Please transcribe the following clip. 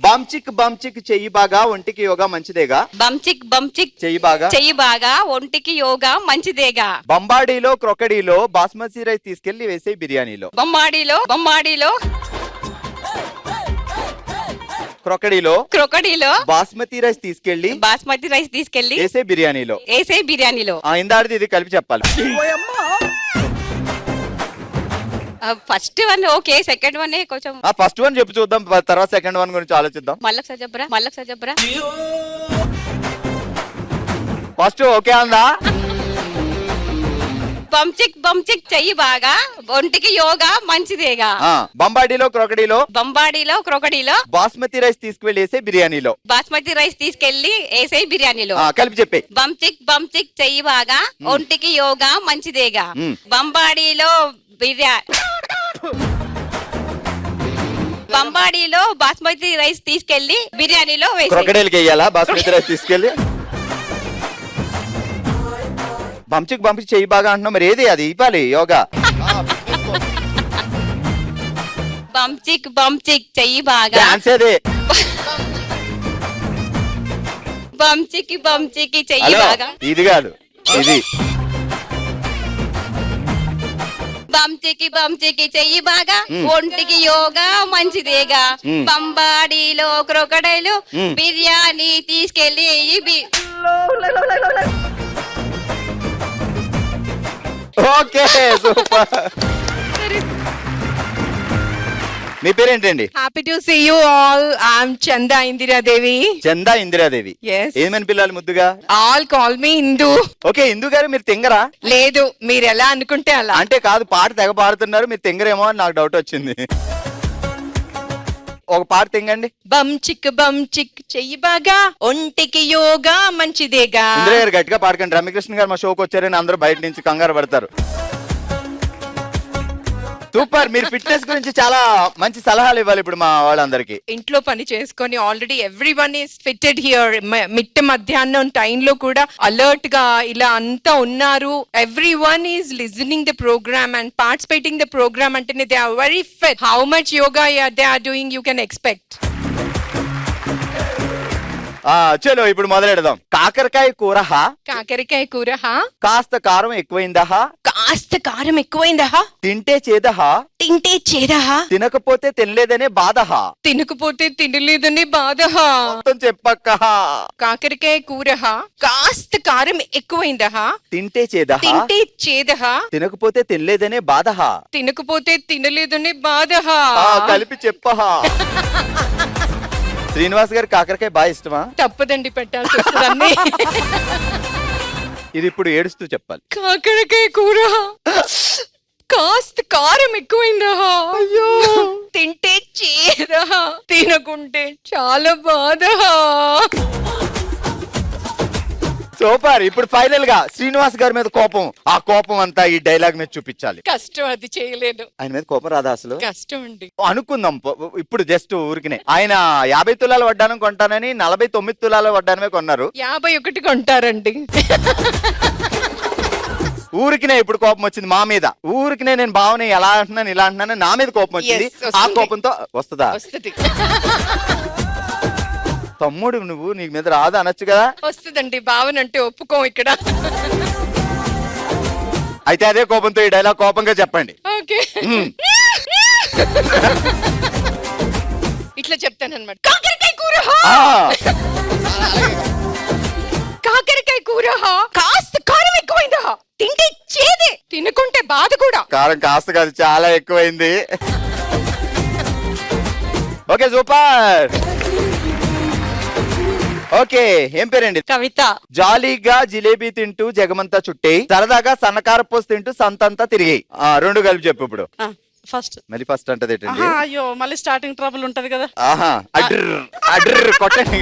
బంచిక్ చెయ్యి బాగా ఒంటికి యోగా మంచిదేగా. బంచిక్ చెయ్యి బాగా ఒంటికి యోగా మంచిదేగా. బంబాడీలో క్రొకడీలో బాస్మతి రైస్ తీసుకెళ్లి వేసే బిర్యానీలో. బొమ్మాడిలో క్రొకడీలో బాస్మతి రైస్ తీసుకెళ్లి వేసే బిర్యానీలో. ఇందాడిది ఇది కలిపి చెప్పాలి. First one okay, second one కొంచెం. ఫస్ట్ వన్ చెప్పు చూద్దాం, తర్వాత సెకండ్ వన్ గురించి ఆలోచిద్దాం. మళ్ళీ చెప్పరా. ఫస్ట్ ఓకే అందా? బంచిక్ చెయ్యి బాగా ఒంటికి యోగా మంచిదేగా. బంబాడీలో క్రొకడీలో బాస్మతి రైస్ తీసుకువెళ్ళి వేసే బిర్యానీలో. కలిపి చెప్పే. బంచిక్ చెయ్యి బాగా ఒంటికి యోగా మంచిదేగా. బంబాడీలో బాస్మతి రైస్ తీసుకెళ్లి బిర్యానీలో క్రొకడీలకి వేయాలా బాస్మతి రైస్ తీసుకెళ్లి? బంచిక్ చెయ్యి బాగా అంటున్నాం, మరి ఏది అది ఇవ్వాలి యోగా? బంచిక్ చెయ్యి బాగా బంచిక్ చెయ్యి బాగా. ఇది కాదు, ఇది. బంచికి చెయ్యి బాగా ఒంటికి యోగా మంచిదేగా. బంబాడీలో క్రొకడైలు బిర్యానీ తీసుకెళ్లి ఓకే సూపర్. మీ పేరేంటండి? Happy to see you all. I'm Chanda Indiradevi. Yes. ఏమని పిల్లలు ముద్దుగా? All call me Indu. Okay, Indu గారు మీరు తింగరా? లేదు, మీరు ఎలా అనుకుంటే అలా. అంటే కాదు, పాట తెగ పాడుతున్నారు, మీరు తింగరేమో అని నాకు డౌట్ వచ్చింది. ఒక పాట తింగండి. బంచిక్ చెయ్యి బాగా ఒంటికి యోగా మంచిదేగా. ఇందిరా గారు గట్టిగా పాడకండి. రమ్యకృష్ణ గారు మా షోకి వచ్చారని అందరూ బయట నుంచి కంగారు పడతారు. సూపర్. మీరు ఫిట్నెస్ గురించి చాలా మంచి సలహాలు ఇవ్వాలి ఇప్పుడు మా వాళ్ళందరికి. ఇంట్లో పని చేసుకొని already everyone is fitted here. మిట్ట మధ్యాహ్నం టైంలో కూడా అలర్ట్ గా ఇలా అంతా ఉన్నారు. Everyone is listening the programme and participating the programme. అంటే they are very fit. How much yoga they are doing you can expect. చలో ఇప్పుడు మొదలెడదాం. కాకరకాయ కూర కాస్త కారం ఎక్కువైందా. తింటే చేదా. తినకపోతే తినలేదనే బాధ. మొత్తం చెప్పక్క. కాకరకాయ కూర కాస్త కారం ఎక్కువైందా. తింటే చేదా. తినకపోతే తినలేదనే బాధ. కలిపి చెప్పహా. శ్రీనివాస్ గారు కాకరకాయ బాగా ఇష్టమా? తప్పదండి, పెట్టాల్సి వస్తుంది. ఇది ఇప్పుడు ఏడుస్తూ చెప్పాలి. కాకరకాయ కూర కాస్త కారం ఎక్కువైందా. అయ్యో. తింటే చేదా. తినకుంటే చాలా బాధ. సూపర్. ఇప్పుడు ఫైనల్ గా శ్రీనివాస్ గారి మీద కోపం, ఆ కోపం అంతా ఈ డైలాగ్ మీద చూపించాలి. కష్టం, అది చేయలేను. ఆయన మీద కోపం రాదా అసలు? కష్టం అండి. అనుకుందాం ఇప్పుడు జస్ట్ ఊరికినే. ఆయన 50 తులాల వడ్డానం కొంటానని 49 తులాల వడ్డానమే కొన్నారు. 51 కొంటారండి. ఊరికినే ఇప్పుడు కోపం వచ్చింది మా మీద. ఊరికినే నేను భావన ఎలా అంటున్నాను ఇలా అంటున్నాను, నా మీద కోపం వచ్చింది. ఆ కోపంతో వస్తుందా? తమ్ముడు నువ్వు, నీకు మీద రాదు అనొచ్చు కదా. వస్తుందండి, భావన అంటే ఒప్పుకోం ఇక్కడ. అయితే అదే కోపంతో ఈ డైలాగ్ కోపంగా చెప్పండి. ఓకే. ఇట్లా చెప్తానన్నమాట. కాకరకాయ కూర కాస్త కారం ఎక్కువైందా. తింటే చేదే. తినకుంటే బాధ కూడా. కారం కాస్త కాదు, చాలా ఎక్కువైంది. Okay super. ఓకే, ఏం పేరండి? కవిత. జాలీగా జిలేబీ తింటూ జగమంతా చుట్టేయి, సరదాగా సన్నకారపోసి తింటూ సంతంతా తిరిగాయి. 2 కలిపి చెప్పు ఇప్పుడు. ఫస్ట్. మళ్ళీ ఫస్ట్ అంటే అయ్యో, మళ్ళీ స్టార్టింగ్ ట్రబుల్ ఉంటది కదా. అడ్ర కొట్టండి.